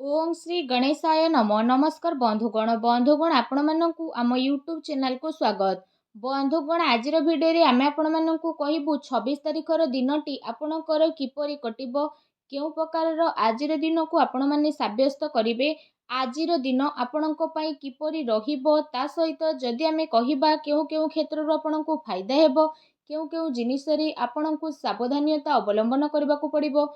ओम श्री गणेशाय नमो नमस्कार बंधुगण आपण मानकु आम यूट्यूब चैनल को स्वागत। बंधुगण आज भिडियो आम आपण मानकु कहबू 26 तारिखर दिनटी आपणकर किपरि कटिबो केउ प्रकार आज दिन को आपण माने साब्यस्त करिवे आज दिन आपणक पई किपरि रहिबो ता सहित जदि आमे कहिबा केउ केउ क्षेत्र रो आपणकु फायदा हेबो केउ केउ जिनिस रे आपणकु सावधानता अवलंबन करबाकू पड़िबो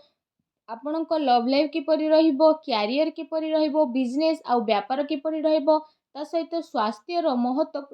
आपणक लव लाइफ किपरि रहिबो क्यारियर किपरि रहिबो बिजनेस आउ व्यापार किपरि रहिबो ता सहित स्वास्थ्यर महत्व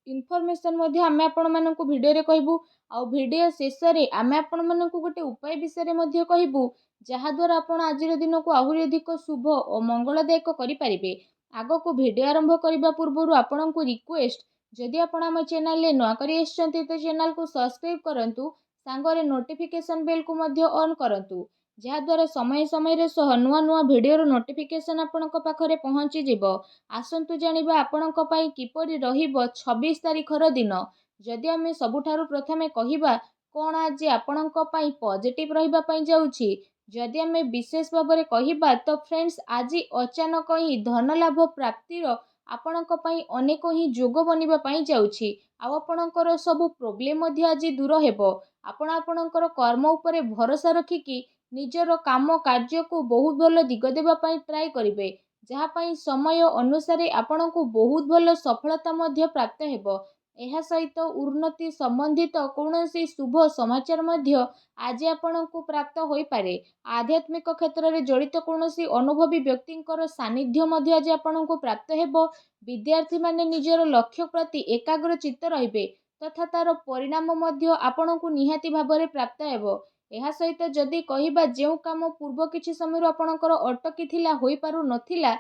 इनफॉरमेशन मध्ये आमे आपण मानकु भिडियो रे कहबू आउ भिडियो शेष रे आमे आपण मानकु गोटे उपाय विषय रे मध्ये कहबू जहा द्वारा आपण आज दिन को आहुरी अधिक शुभ और मंगलदायक करि परिबे। आगो को भिडियो आरंभ करबा पूर्व आपण को रिक्वेस्ट जदि आपण हम चैनल ले नवा करि आछंती तो चैनल को सब्सक्राइब करंतु सांगरे नोटिफिकेशन बेल को मध्ये ऑन करंतु जहाद्वारा समय समय रे सह नुआ नुआ भिडियोर नोटिफिकेशन आपणक पाखरे पहुँची जिवो। आसंतु जानिबा आपणक पई किपरि रहिबो 26 तारिखर दिन। जदि आमे सबुठारु प्रथमे कहिबा कोन आज आपणक पई पॉजिटिव रहिबा पई जाउछि जदि आमे विशेष भाबरे कहिबा तो फ्रेंड्स आज अचानक ही धन लाभ प्राप्तिर आपणक पई अनेक ही जोग बनिबा पई जाउछि आ आपणकर सब प्रॉब्लम मध्ये आज दूर हेबो। आपण आपणकर कर्म उपरे भरोसा रखिकी निजर काम कार्य को बहुत भल दिग देबा पई ट्राई करिवे जहा पई समय अनुसार आपण को बहुत भल सफलता मध्ये प्राप्त हेबो। एहा सहित उन्नति संबंधित कौनसी शुभ समाचार मध्ये आज आपण को प्राप्त होई पारे। आध्यात्मिक क्षेत्र रे जड़ित कौनसी अनुभवी व्यक्तिंकर सानिध्य मध्ये आज आपण को प्राप्त हेबो। विद्यार्थी माने निजर लक्ष्य प्रति एकाग्र चित्त रहिबे तथा तार परिणाम मध्ये आपण को निहाती भाबरे प्राप्त हेबो। एहा सहित जदि कहिबा जेउ काम पूर्व किछि समय आपणकर अटकी थिला होई पारु नथिला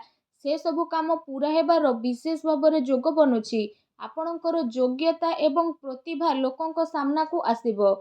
से सबु काम पूरा हेबार विशेष भाबरे जोग बनुछि आपणकर योग्यता एवं प्रतिभा लोकंक सामना को आसीबो।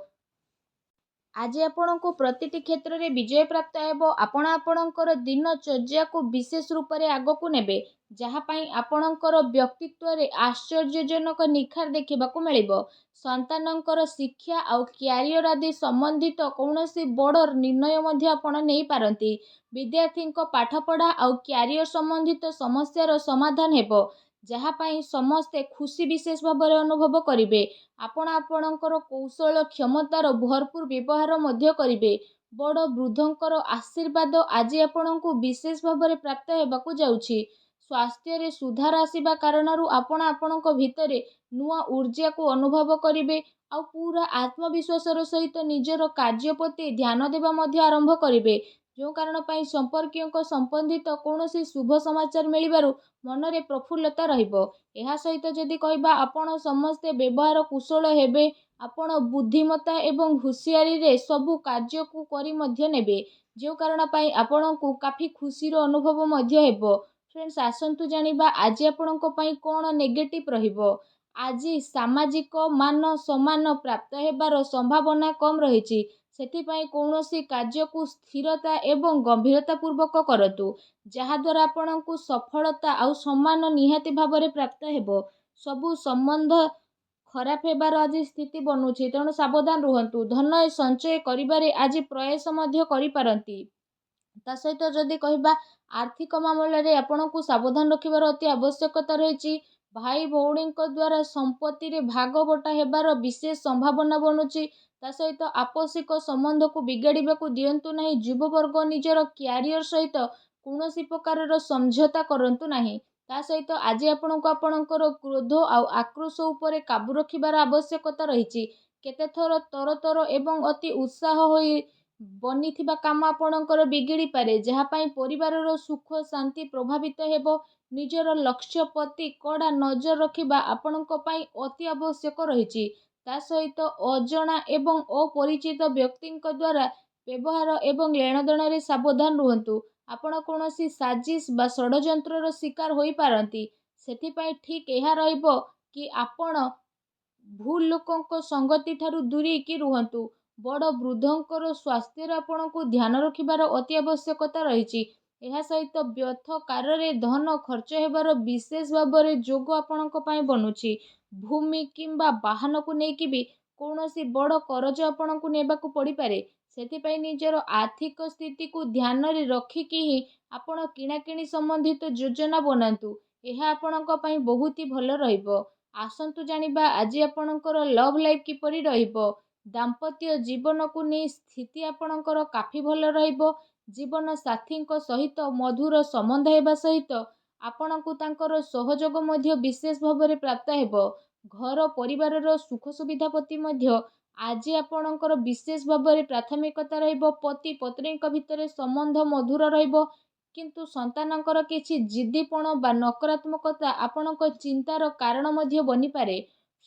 आज आपण को प्रतिटी क्षेत्र में विजय प्राप्त हेबो। आपण आपणकर दिनचर्या को विशेष रूप से आग को नेबे जहाँ पाई आपणकर व्यक्तित्व रे आश्चर्यजनक निखार देखा मिलिबो। संतानंकर शिक्षा आउ क्यारियर आदि संबंधित कौनसी बड़ निर्णय मध्ये आपण नहीं पारंती। विद्यार्थी पाठपढ़ा आउ क्यारियर संबंधित समस्यार समाधान हेबो जहाँ पाई समस्ते खुशी विशेष भाव अनुभव करिवे। आपण आपणकर कौशल क्षमतार भरपूर व्यवहार मध्य करिवे। बड़ वृद्धंकर आशीर्वाद आज आपणको विशेष भाव प्राप्त हेबाकू जाउछि। स्वास्थ्य रे सुधार आसीबा कारणरू आपण आपणक भितरे नुआ ऊर्जा को अनुभव करिवे आ पूरा आत्मविश्वासर सहित निजर कार्य प्रति ध्यान देबा मध्य आरंभ करिवे जो कारण पाई संपर्कीय संबंधित कौनसी शुभ समाचार मिलिबारु मनरे प्रफुल्लता रहिबो। एहा सहित जदि कहिबा आपण समस्ते व्यवहार कुशल हेबे आपण बुद्धिमत्ता एवं हुशियारी रे सबु कार्य को करी मध्य नेबे जो कारण पाई आपण को काफी खुशी रो अनुभव मध्य हेबो। फ्रेंड्स आसंतु जानिबा आज आपणक पई कोन नेगेटिव रहिबो। आज सामाजिक मान सम्मान प्राप्त हेबार संभावना कम रहिछि सेथिपाई कौनसी कार्य को स्थिरता एवं गंभीरता पूर्वक करतु जहा द्वारा आपणको सफलता आउ सम्मान निहाती भाबरे प्राप्त हेबो। सबु संबंध खराब हेबार आज स्थिति बनुछि तेणु सावधान रुहंतु। धन संचय करिबारे आज प्रयास मध्य करि पारंती। ता सहित जदि कहिबा आर्थिक मामला रे आपणको सावधान रखिबार अति आवश्यकता रहिछि। भाई भौणी द्वारा संपत्ति रे भाग बटा हेबार विशेष संभावना बनुछि। ता सहित आपसिक संबंध को बिगाड़िबा को दियंतु नहीं। युववर्ग निजर क्यारियर सहित कौनसी प्रकार समझौता करंतु नहीं। ता सहित आज आपणको आपणकर क्रोध आउ आक्रोश उपरे काबू रखिबार आवश्यकता रहिछि। केते थर तरतर एवं अति उत्साह होई बनिथिबा काम आपणकर बिगिड़ी पारे जहा पाई परिवारर सुख शांति प्रभावित हेबो। निजर लक्ष्य प्रति कड़ा नजर रखिबा आपणक पाई अति आवश्यक रहिछि। ता सहित अजणा एवं अपरिचित व्यक्तिंक द्वारा व्यवहार एवं लेनदेन रे सावधान रुहंतु। आपण कौनसी साजिश बा षडयंत्रर शिकार होई पारंती सेथिपाई ठीक एहा रहिबो कि आपण भूल लोकंक संगति ठारू दूरी की रुहंतु। बड़ वृद्धंकर स्वास्थ्य आपण को ध्यान रखिबार अति आवश्यकता रहिछि। एहा सहित व्यर्थ कार्य धन खर्च हेबार विशेष भाव जोग आपणक पाई बनुछि। भूमि किंबा वाहन को लेकिन भी कौनसी बड़ करज आपणको नेबाकू पड़ी पारे ସେଥିପାଇଁ ନିଜର ଆର୍ଥିକ ସ୍ଥିତିକୁ ଧ୍ୟାନରେ ରଖିକି ହିଁ ଆପଣ କିଣାକିଣି ସମ୍ବନ୍ଧିତ ଯୋଜନା ବନାନ୍ତୁ। ଏହା ଆପଣଙ୍କ ପାଇଁ ବହୁତ ହି ଭଲ ରହିବ। ଆସନ୍ତୁ ଜାଣିବା ଆଜି ଆପଣଙ୍କର ଲଭ୍ ଲାଇଫ୍ କିପରି ରହିବ। ଦାମ୍ପତ୍ୟ ଜୀବନକୁ ନେଇ ସ୍ଥିତି ଆପଣଙ୍କର କାଫି ଭଲ ରହିବ। ଜୀବନ ସାଥୀଙ୍କ ସହିତ ମଧୁର ସମ୍ବନ୍ଧ ହେବା ସହିତ ଆପଣଙ୍କୁ ତାଙ୍କର ସହଯୋଗ ମଧ୍ୟ ବିଶେଷ ଭାବରେ ପ୍ରାପ୍ତ ହେବ। ଘର ପରିବାରର ସୁଖ ସୁବିଧା ପ୍ରତି ମଧ୍ୟ ଆଜି ଆପଣଙ୍କର ବିଶେଷ ଭାବରେ ପ୍ରାଥମିକତା ରହିବ। ପତି ପତ୍ନୀଙ୍କ ଭିତରେ ସମ୍ବନ୍ଧ ମଧୁର ରହିବ। କିନ୍ତୁ ସନ୍ତାନଙ୍କର କିଛି ଜିଦ୍ଦିପଣ ବା ନକାରାତ୍ମକତା ଆପଣଙ୍କ ଚିନ୍ତାର କାରଣ ମଧ୍ୟ ବନିପାରେ।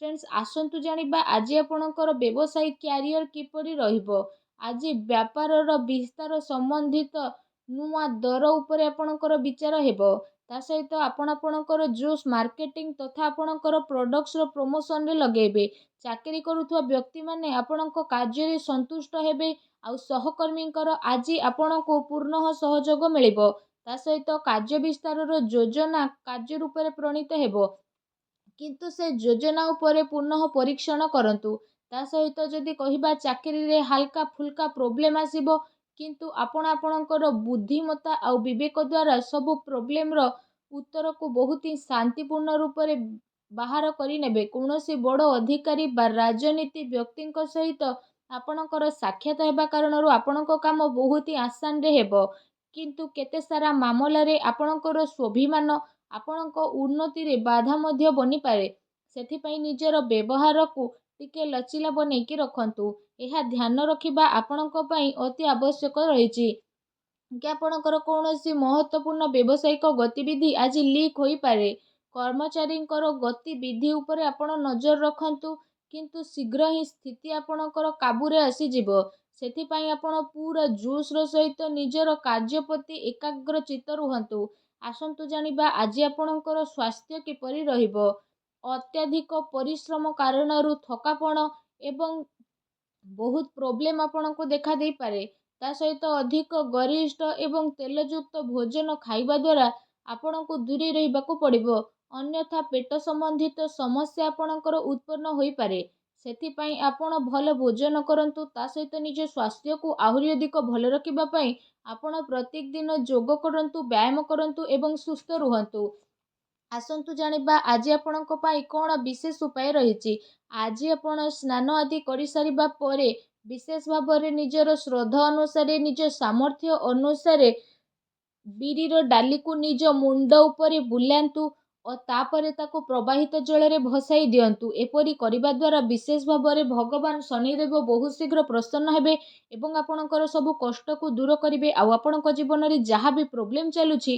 ଫ୍ରେଣ୍ଡସ୍, ଆସନ୍ତୁ ଜାଣିବା ଆଜି ଆପଣଙ୍କର ବ୍ୟବସାୟିକ କ୍ୟାରିୟର କିପରି ରହିବ। ଆଜି ବ୍ୟାପାରର ବିସ୍ତାର ସମ୍ବନ୍ଧିତ ନୂଆ ଦର ଉପରେ ଆପଣଙ୍କର ବିଚାର ହେବ। ତା ସହିତ ଆପଣଙ୍କର ଜୋସ୍ ମାର୍କେଟିଂ ତଥା ଆପଣଙ୍କର ପ୍ରଡକ୍ଟସର ପ୍ରମୋସନରେ ଲଗେଇବେ। ଚାକିରି କରୁଥିବା ବ୍ୟକ୍ତିମାନେ ଆପଣଙ୍କ କାର୍ଯ୍ୟରେ ସନ୍ତୁଷ୍ଟ ହେବେ। ଆଉ ସହକର୍ମୀଙ୍କର ଆଜି ଆପଣଙ୍କୁ ପୂର୍ଣ୍ଣ ସହଯୋଗ ମିଳିବ। ତା ସହିତ କାର୍ଯ୍ୟ ବିସ୍ତାରର ଯୋଜନା କାର୍ଯ୍ୟ ରୂପରେ ପ୍ରଣୀତ ହେବ। କିନ୍ତୁ ସେ ଯୋଜନା ଉପରେ ପୁନଃ ପରୀକ୍ଷଣ କରନ୍ତୁ। ତା ସହିତ ଯଦି କହିବା ଚାକିରିରେ ହାଲକା ଫୁଲକା ପ୍ରୋବ୍ଲେମ୍ ଆସିବ, କିନ୍ତୁ ଆପଣ ଆପଣଙ୍କର ବୁଦ୍ଧିମତ୍ତା ଆଉ ବିବେକ ଦ୍ୱାରା ସବୁ ପ୍ରୋବ୍ଲେମର ଉତ୍ତରକୁ ବହୁତ ହିଁ ଶାନ୍ତିପୂର୍ଣ୍ଣ ରୂପରେ ବାହାର କରିନେବେ। କୌଣସି ବଡ଼ ଅଧିକାରୀ ବା ରାଜନୀତି ବ୍ୟକ୍ତିଙ୍କ ସହିତ ଆପଣଙ୍କର ସାକ୍ଷାତ ହେବା କାରଣରୁ ଆପଣଙ୍କ କାମ ବହୁତ ହିଁ ଆସାନରେ ହେବ। କିନ୍ତୁ କେତେ ସାରା ମାମଲାରେ ଆପଣଙ୍କର ସ୍ୱାଭିମାନ ଆପଣଙ୍କ ଉନ୍ନତିରେ ବାଧା ମଧ୍ୟ ବନିପାରେ। ସେଥିପାଇଁ ନିଜର ବ୍ୟବହାରକୁ ଟିକେ ଲଚିଲା ବନେଇକି ରଖନ୍ତୁ। ଏହା ଧ୍ୟାନ ରଖିବା ଆପଣଙ୍କ ପାଇଁ ଅତି ଆବଶ୍ୟକ ରହିଛି କି ଆପଣଙ୍କର କୌଣସି ମହତ୍ତ୍ୱପୂର୍ଣ୍ଣ ବ୍ୟବସାୟିକ ଗତିବିଧି ଆଜି ଲିକ୍ ହୋଇପାରେ। କର୍ମଚାରୀଙ୍କର ଗତିବିଧି ଉପରେ ଆପଣ ନଜର ରଖନ୍ତୁ। କିନ୍ତୁ ଶୀଘ୍ର ହିଁ ସ୍ଥିତି ଆପଣଙ୍କର କାବୁରେ ଆସିଯିବ। ସେଥିପାଇଁ ଆପଣ ପୁରା ଜୋସ୍ର ସହିତ ନିଜର କାର୍ଯ୍ୟ ପ୍ରତି ଏକାଗ୍ରଚିତ୍ତ ରୁହନ୍ତୁ। ଆସନ୍ତୁ ଜାଣିବା ଆଜି ଆପଣଙ୍କର ସ୍ୱାସ୍ଥ୍ୟ କିପରି ରହିବ। ଅତ୍ୟଧିକ ପରିଶ୍ରମ କାରଣରୁ ଥକାପଣ ଏବଂ ବହୁତ ପ୍ରୋବ୍ଲେମ୍ ଆପଣଙ୍କୁ ଦେଖା ଦେଇପାରେ। ତା ସହିତ ଅଧିକ ଗରିଷ୍ଠ ଏବଂ ତେଲଯୁକ୍ତ ଭୋଜନ ଖାଇବା ଦ୍ୱାରା ଆପଣଙ୍କୁ ଦୂରେଇ ରହିବାକୁ ପଡ଼ିବ। ଅନ୍ୟଥା ପେଟ ସମ୍ବନ୍ଧିତ ସମସ୍ୟା ଆପଣଙ୍କର ଉତ୍ପନ୍ନ ହୋଇପାରେ। ସେଥିପାଇଁ ଆପଣ ଭଲ ଭୋଜନ କରନ୍ତୁ। ତା ସହିତ ନିଜ ସ୍ୱାସ୍ଥ୍ୟକୁ ଆହୁରି ଅଧିକ ଭଲ ରଖିବା ପାଇଁ ଆପଣ ପ୍ରତ୍ୟେକ ଦିନ ଯୋଗ କରନ୍ତୁ, ବ୍ୟାୟାମ କରନ୍ତୁ ଏବଂ ସୁସ୍ଥ ରୁହନ୍ତୁ। ଆସନ୍ତୁ ଜାଣିବା ଆଜି ଆପଣଙ୍କ ପାଇଁ କ'ଣ ବିଶେଷ ଉପାୟ ରହିଛି। ଆଜି ଆପଣ ସ୍ନାନ ଆଦି କରିସାରିବା ପରେ ବିଶେଷ ଭାବରେ ନିଜର ଶ୍ରଦ୍ଧା ଅନୁସାରେ ନିଜ ସାମର୍ଥ୍ୟ ଅନୁସାରେ ବିରିର ଡାଲିକୁ ନିଜ ମୁଣ୍ଡ ଉପରେ ବୁଲାନ୍ତୁ ଓ ତାପରେ ତାକୁ ପ୍ରବାହିତ ଜଳରେ ଭସାଇ ଦିଅନ୍ତୁ। ଏପରି କରିବା ଦ୍ୱାରା ବିଶେଷ ଭାବରେ ଭଗବାନ ଶନିଦେବ ବହୁତ ଶୀଘ୍ର ପ୍ରସନ୍ନ ହେବେ ଏବଂ ଆପଣଙ୍କର ସବୁ କଷ୍ଟକୁ ଦୂର କରିବେ। ଆଉ ଆପଣଙ୍କ ଜୀବନରେ ଯାହା ବି ପ୍ରୋବ୍ଲେମ୍ ଚାଲୁଛି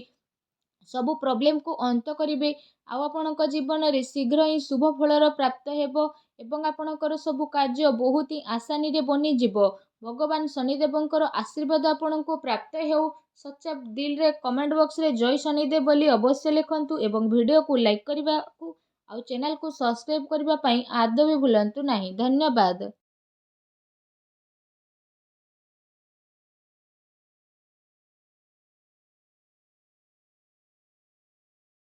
ସବୁ ପ୍ରୋବ୍ଲେମକୁ ଅନ୍ତ କରିବେ। ଆଉ ଆପଣଙ୍କ ଜୀବନରେ ଶୀଘ୍ର ହିଁ ଶୁଭ ଫଳର ପ୍ରାପ୍ତ ହେବ ଏବଂ ଆପଣଙ୍କର ସବୁ କାର୍ଯ୍ୟ ବହୁତ ହିଁ ଆସାନୀରେ ବନିଯିବ। ଭଗବାନ ଶନିଦେବଙ୍କର ଆଶୀର୍ବାଦ ଆପଣଙ୍କୁ ପ୍ରାପ୍ତ ହେଉ। ସଚ୍ଚା ଦିଲରେ କମେଣ୍ଟ ବକ୍ସରେ ଜୟ ଶନିଦେବ ବୋଲି ଅବଶ୍ୟ ଲେଖନ୍ତୁ ଏବଂ ଭିଡ଼ିଓକୁ ଲାଇକ୍ କରିବାକୁ ଆଉ ଚ୍ୟାନେଲକୁ ସବସ୍କ୍ରାଇବ୍ କରିବା ପାଇଁ ଆଦୌ ବି ଭୁଲନ୍ତୁ ନାହିଁ। ଧନ୍ୟବାଦ।